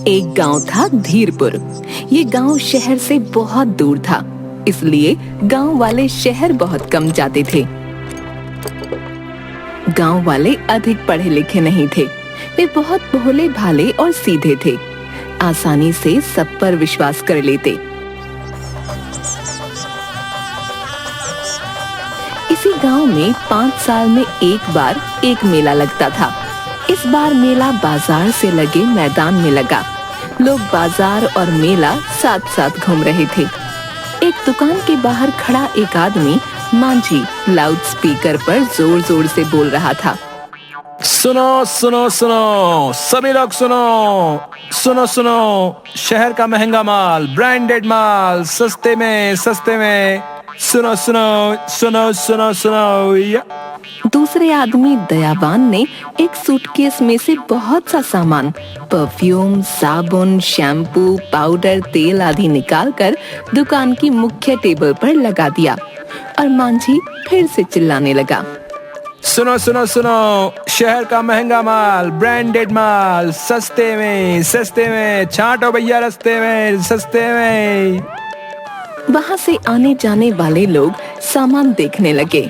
एक गांव था धीरपुर। ये गांव शहर से बहुत दूर था, इसलिए गांव वाले शहर बहुत कम जाते थे। गांव वाले अधिक पढ़े लिखे नहीं थे, वे बहुत भोले भाले और सीधे थे। आसानी से सब पर विश्वास कर लेते। इसी गांव में 5 साल में एक बार एक मेला लगता था। इस बार मेला बाजार से लगे मैदान में लगा। लोग बाजार और मेला साथ साथ घूम रहे थे। एक दुकान के बाहर खड़ा एक आदमी मांझी लाउड स्पीकर पर जोर जोर से बोल रहा था। सुनो सुनो सुनो सभी लोग सुनो सुनो सुनो, शहर का महंगा माल, ब्रांडेड माल, सस्ते में सुनो सुनो सुनो सुनो सुनो या। दूसरे आदमी दयावान ने एक सूटकेस में से बहुत सा सामान, परफ्यूम, साबुन, शैम्पू, पाउडर, तेल आदि निकालकर दुकान की मुख्य टेबल पर लगा दिया और मांझी फिर से चिल्लाने लगा। सुनो सुनो सुनो, शहर का महंगा माल, ब्रांडेड माल, सस्ते में छांटो भैया रस्ते में, सस्ते में। वहाँ से आने जाने वाले लोग सामान देखने लगे।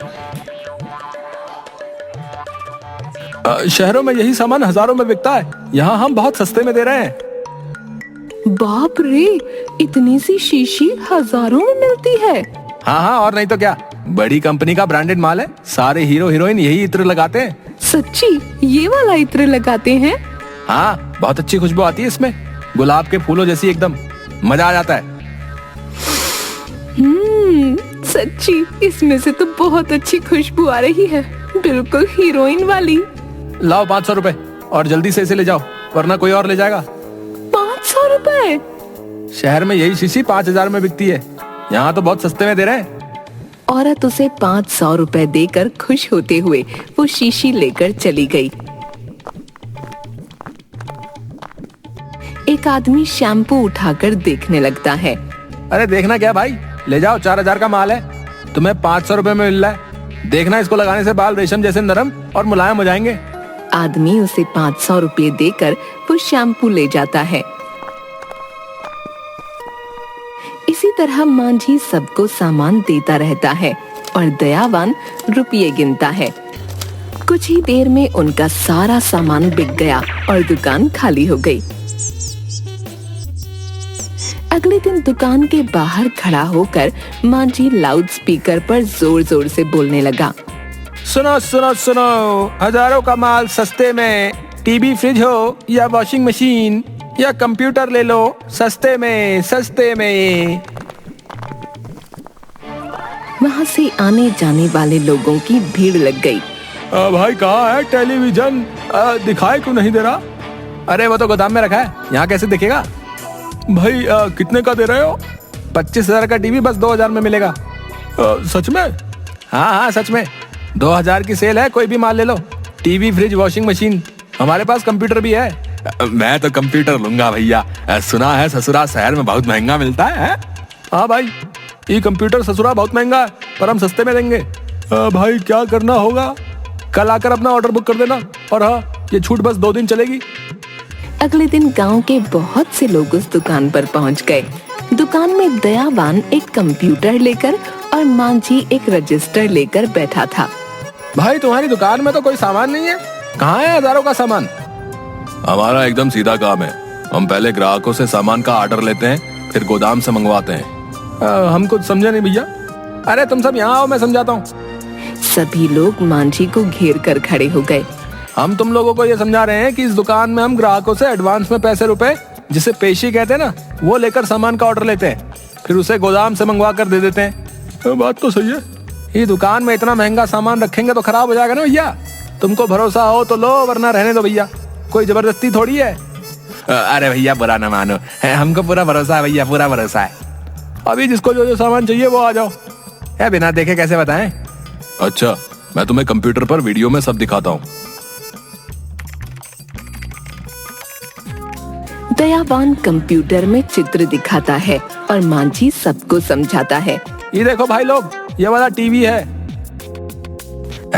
शहरों में यही सामान हजारों में बिकता है, यहाँ हम बहुत सस्ते में दे रहे हैं। बाप रे, इतनी सी शीशी हजारों में मिलती है। हाँ, और नहीं तो क्या, बड़ी कंपनी का ब्रांडेड माल है। सारे हीरो हीरोइन यही इत्र लगाते हैं। सच्ची, ये वाला इत्र लगाते हैं? हाँ, बहुत अच्छी खुशबू आती है इसमें, गुलाब के फूलों जैसी, एकदम मजा आ जाता है। सच्ची, इसमें से तो बहुत अच्छी खुशबू आ रही है, बिल्कुल हीरोइन वाली। लाओ 500 रुपए और जल्दी से इसे ले जाओ, वरना कोई और ले जाएगा। 500 रुपए? शहर में यही शीशी 5000 में बिकती है, यहाँ तो बहुत सस्ते में दे रहे हैं। औरत उसे 500 रुपए देकर खुश होते हुए वो शीशी लेकर चली गई। एक आदमी शैम्पू उठाकर देखने लगता है। अरे देखना क्या भाई, ले जाओ, 4000 का माल है, तुम्हें 500 रुपए में मिल रहा है। देखना, इसको लगाने से बाल रेशम जैसे नरम और मुलायम हो जाएंगे। आदमी उसे 500 रुपए देकर वो शैम्पू ले जाता है। इसी तरह मांझी सबको सामान देता रहता है और दयावान रुपये गिनता है। कुछ ही देर में उनका सारा सामान बिक गया और दुकान खाली हो गई। अगले दिन दुकान के बाहर खड़ा होकर मांझी लाउड स्पीकर पर जोर जोर से बोलने लगा। सुनो सुनो सुनो, हजारों का माल सस्ते में, टीवी, फ्रिज हो या वॉशिंग मशीन या कंप्यूटर ले लो, सस्ते में। वहाँ से आने जाने वाले लोगों की भीड़ लग गई। भाई कहाँ है टेलीविजन, दिखाई क्यों नहीं दे रहा? अरे वो तो गोदाम में रखा है, यहाँ कैसे दिखेगा? भाई कितने का दे रहे हो? 25,000 का टीवी बस 2000 में मिलेगा। सच में? हाँ, सच में, 2000 की सेल है, कोई भी माल ले लो, टीवी, फ्रिज, वॉशिंग मशीन, हमारे पास कंप्यूटर भी है। मैं तो कंप्यूटर लूंगा भैया, सुना है ससुरा शहर में बहुत महंगा मिलता है। हाँ भाई, ये कंप्यूटर ससुरा बहुत महंगा है, पर हम सस्ते में देंगे। भाई क्या करना होगा? कल आकर अपना ऑर्डर बुक कर देना, और हाँ, ये छूट बस 2 दिन चलेगी। अगले दिन गांव के बहुत से लोग उस दुकान पर पहुंच गए। दुकान में दयावान एक कंप्यूटर लेकर और मांझी एक रजिस्टर लेकर बैठा था। भाई तुम्हारी दुकान में तो कोई सामान नहीं है, कहाँ है हजारों का सामान? हमारा एकदम सीधा काम है, हम पहले ग्राहकों से सामान का ऑर्डर लेते हैं, फिर गोदाम से मंगवाते हैं। हम कुछ समझे नहीं भैया। अरे तुम सब यहाँ आओ, मैं समझाता हूँ। सभी लोग मांझी को घेर कर खड़े हो गए। हम तुम लोगों को ये समझा रहे हैं कि इस दुकान में हम ग्राहकों से एडवांस में पैसे रुपए, जिसे पेशी कहते हैं ना, वो लेकर सामान का ऑर्डर लेते हैं, फिर उसे गोदाम से मंगवा कर दे देते हैं। बात तो सही है, ये दुकान में इतना महंगा सामान रखेंगे तो खराब हो जाएगा ना भैया। तुमको भरोसा हो तो लो, वरना रहने दो भैया, कोई जबरदस्ती थोड़ी है। अरे भैया बुरा ना मानो, हमको पूरा भरोसा है भैया, पूरा भरोसा है। अभी जिसको जो जो सामान चाहिए वो आ जाओ, या बिना देखे कैसे बताएं? अच्छा, मैं तुम्हें कंप्यूटर पर वीडियो में सब दिखाता हूँ। दयावान कंप्यूटर में चित्र दिखाता है और मांझी सबको समझाता है। ये देखो भाई लोग, ये वाला टीवी है।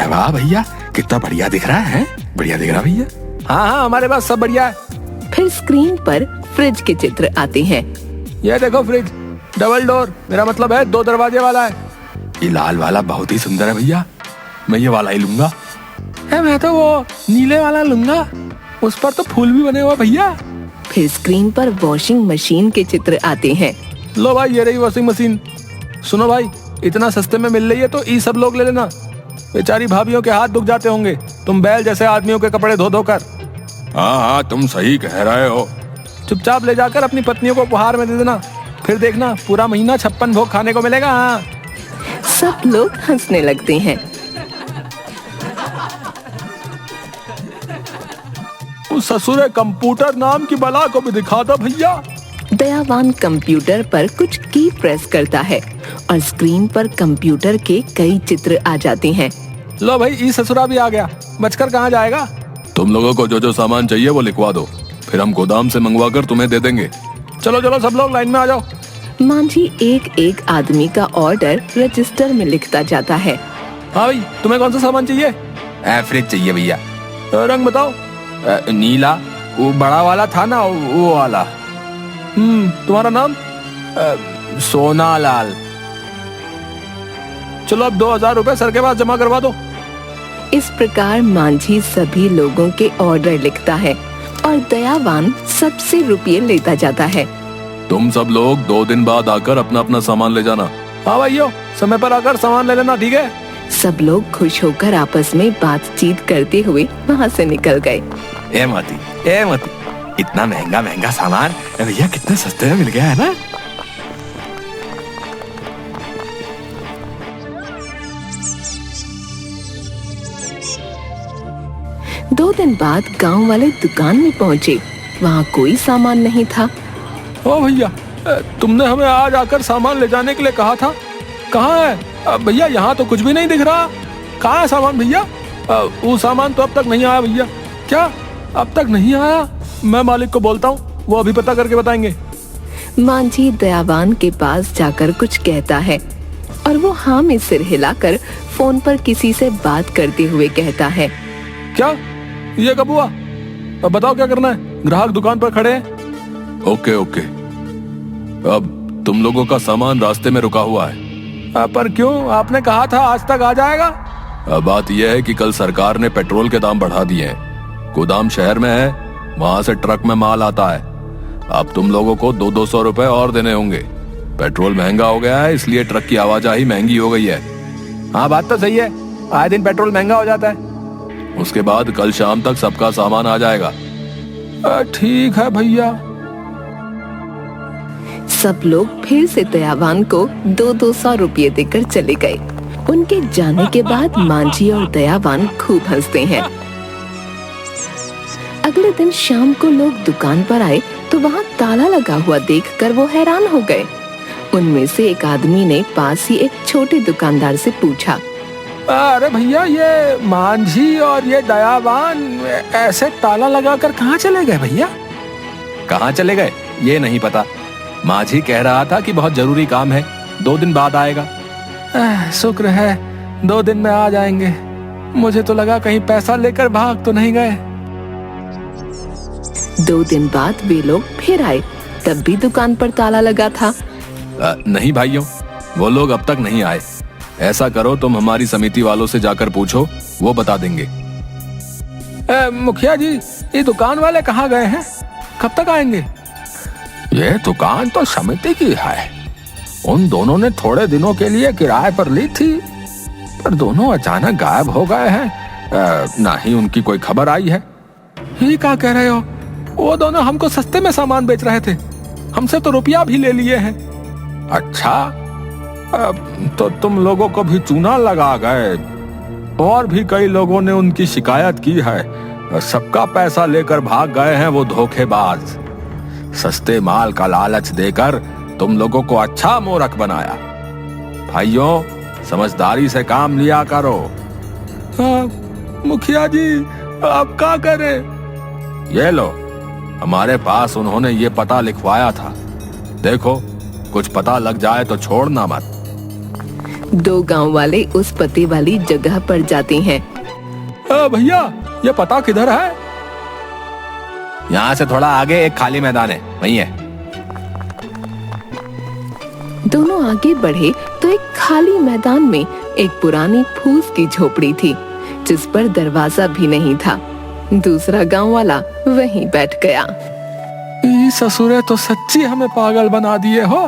वाह भैया, कितना बढ़िया दिख रहा है, बढ़िया दिख रहा भैया। हाँ, हमारे पास सब बढ़िया है। फिर स्क्रीन पर फ्रिज के चित्र आते हैं। ये देखो फ्रिज, डबल डोर, मेरा मतलब है 2 दरवाजे वाला है। ये लाल वाला बहुत ही सुंदर है भैया, मैं ये वाला ही लूंगा। मैं तो वो नीले वाला लूंगा, उस पर तो फूल भी बने हुए भैया। फिर स्क्रीन पर वॉशिंग मशीन के चित्र आते हैं। लो भाई, ये रही वॉशिंग मशीन। सुनो भाई, इतना सस्ते में मिल रही है तो सब लोग ले लेना। बेचारी भाभियों के हाथ दुख जाते होंगे तुम बैल जैसे आदमियों के कपड़े धो धो कर। हाँ, तुम सही कह रहे हो। चुपचाप ले जाकर अपनी पत्नियों को उपहार में दे देना, फिर देखना पूरा महीना 56 भोग खाने को मिलेगा। हाँ। सब लोग हंसने लगते हैं। उस ससुरे कंप्यूटर नाम की बला को भी दिखा दो भैया। दयावान कंप्यूटर पर कुछ की प्रेस करता है और स्क्रीन पर कंप्यूटर के कई चित्र आ जाते हैं। लो भाई, ई ससुरा भी आ गया, बचकर कहाँ जाएगा। तुम लोगों को जो जो सामान चाहिए वो लिखवा दो, फिर हम गोदाम से मंगवा कर तुम्हें दे देंगे। चलो चलो, सब लोग लाइन में आ जाओ। मांझी एक एक आदमी का ऑर्डर रजिस्टर में लिखता जाता है। हाँ भाई, तुम्हें कौन सा सामान चाहिए। फ्रिज चाहिए भैया। रंग बताओ। नीला, वो बड़ा वाला था ना, वो वाला। तुम्हारा नाम। सोना लाल। चलो अब 2000 रुपए सर के पास जमा करवा दो। इस प्रकार मांझी सभी लोगों के ऑर्डर लिखता है और दयावान सबसे रुपये लेता जाता है। तुम सब लोग 2 दिन बाद आकर अपना अपना सामान ले जाना। हाँ भाइयों, समय पर आकर सामान ले लेना, ठीक है। सब लोग खुश होकर आपस में बातचीत करते हुए वहाँ से निकल गए। ए मती, इतना महंगा महंगा सामान भैया कितने सस्ते में मिल गया है ना। दो दिन बाद गांव वाले दुकान में पहुँचे, वहाँ कोई सामान नहीं था। ओ भैया, तुमने हमें आज आकर सामान ले जाने के लिए कहा था, कहाँ है भैया। यहाँ तो कुछ भी नहीं दिख रहा। कहाँ है सामान भैया। वो सामान तो अब तक नहीं आया भैया। क्या अब तक नहीं आया। मैं मालिक को बोलता हूँ, वो अभी पता करके बताएंगे। मांझी दयावान के पास जाकर कुछ कहता है और वो हाँ में सिर हिलाकर फोन पर किसी से बात करते हुए कहता है। क्या ये कब हुआ। अब बताओ क्या करना है। ग्राहक दुकान पर खड़े हैं। ओके, अब तुम लोगों का सामान रास्ते में रुका हुआ है। पर क्यों, आपने कहा था आज तक आ जाएगा। बात यह है कि कल सरकार ने पेट्रोल के दाम बढ़ा दिए हैं। गोदाम शहर में है, वहाँ से ट्रक में माल आता है। अब तुम लोगों को 200 रुपए और देने होंगे। पेट्रोल महंगा हो गया है, इसलिए ट्रक की आवाजाही महंगी हो गई है। हाँ, बात तो सही है, आए दिन पेट्रोल महंगा हो जाता है। उसके बाद कल शाम तक सबका सामान आ जाएगा। ठीक है भैया। सब लोग फिर से दयावान को 200 रुपये देकर चले गए। उनके जाने के बाद मांझी और दयावान खूब हंसते हैं। अगले दिन शाम को लोग दुकान पर आए तो वहाँ ताला लगा हुआ देखकर वो हैरान हो गए। उनमें से एक आदमी ने पास ही एक छोटे दुकानदार से पूछा, अरे भैया, ये मांझी और ये दयावान ऐसे ताला लगाकर कहाँ चले गए भैया। कहाँ चले गए ये नहीं पता। मांझी कह रहा था कि बहुत जरूरी काम है, 2 दिन बाद आएगा। शुक्र है 2 दिन में आ जाएंगे। मुझे तो लगा कहीं पैसा लेकर भाग तो नहीं गए। 2 दिन बाद वे लोग फिर आए, तब भी दुकान पर ताला लगा था। नहीं भाइयों, वो लोग अब तक नहीं आए। ऐसा करो, तुम हमारी समिति वालों से जाकर पूछो, वो बता देंगे। मुखिया जी, ये दुकान वाले कहाँ गए हैं, कब तक आएंगे। ये दुकान तो समिति की है। उन दोनों ने थोड़े दिनों के लिए किराए पर ली थी, पर दोनों अचानक गायब हो गए हैं। ना ही उनकी कोई खबर आई है। ये क्या कह रहे हो। वो दोनों हमको सस्ते में सामान बेच रहे थे, हमसे तो रुपया भी ले लिए हैं। अच्छा, तो तुम लोगों को भी चूना लगा गए। और भी कई लोगों ने उनकी शिकायत की है। सबका पैसा लेकर भाग गए हैं वो धोखेबाज। सस्ते माल का लालच देकर तुम लोगों को अच्छा मूर्ख बनाया। भाइयों, समझदारी से काम लिया करो। मुखिया जी, आप क्या करें। ये लो, हमारे पास उन्होंने ये पता लिखवाया था। देखो, कुछ पता लग जाए तो छोड़ना मत। 2 गांव वाले उस पते वाली जगह पर जाते हैं। भैया, ये पता किधर है। यहाँ से थोड़ा आगे एक खाली मैदान है, वही है। दोनों आगे बढ़े तो एक खाली मैदान में एक पुरानी फूस की झोपड़ी थी, जिस पर दरवाजा भी नहीं था। दूसरा गांव वाला वहीं बैठ गया। ई ससुरे तो सच्ची हमें पागल बना दिए हो।